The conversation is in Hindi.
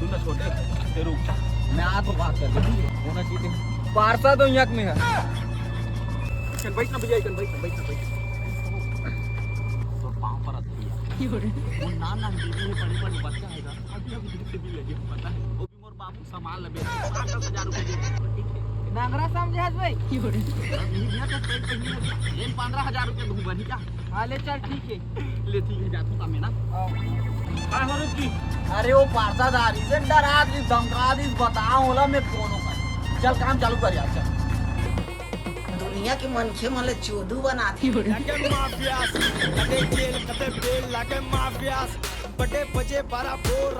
सुन ना छोटे, ते रुक, मैं आ तो बात कर दूँ होना चाहिए। पारसा तो यक में है। चल बैठ ना भैया, चल बैठ ना। तो पाँव पर रखिए। वो ना दीदी बड़े बच्चा है ना, अभी दिखते भी लगे पता है। वो भी मोर बाबू सामान लगे 10,000 रुपए दे। नांगरा समझे भाई? नहीं भैया तो पेट पे ही लगे। लेन 15,000 रुपए दूँ बनी क्या? हाँ ले चल ठीक है। ले ठीक है जाता हूँ मैं ना। काय हो रुकी? अरे वो पारसादारी से डरा दी धमका दी बताओ होला मैं फोन कर। चल काम चालू कर यार चल। दुनिया के मनखे मन ले चोदू बनाती लागे माफियास, कदे जेल कदे बेल लागे माफियास, बड़े बजे 12 बोर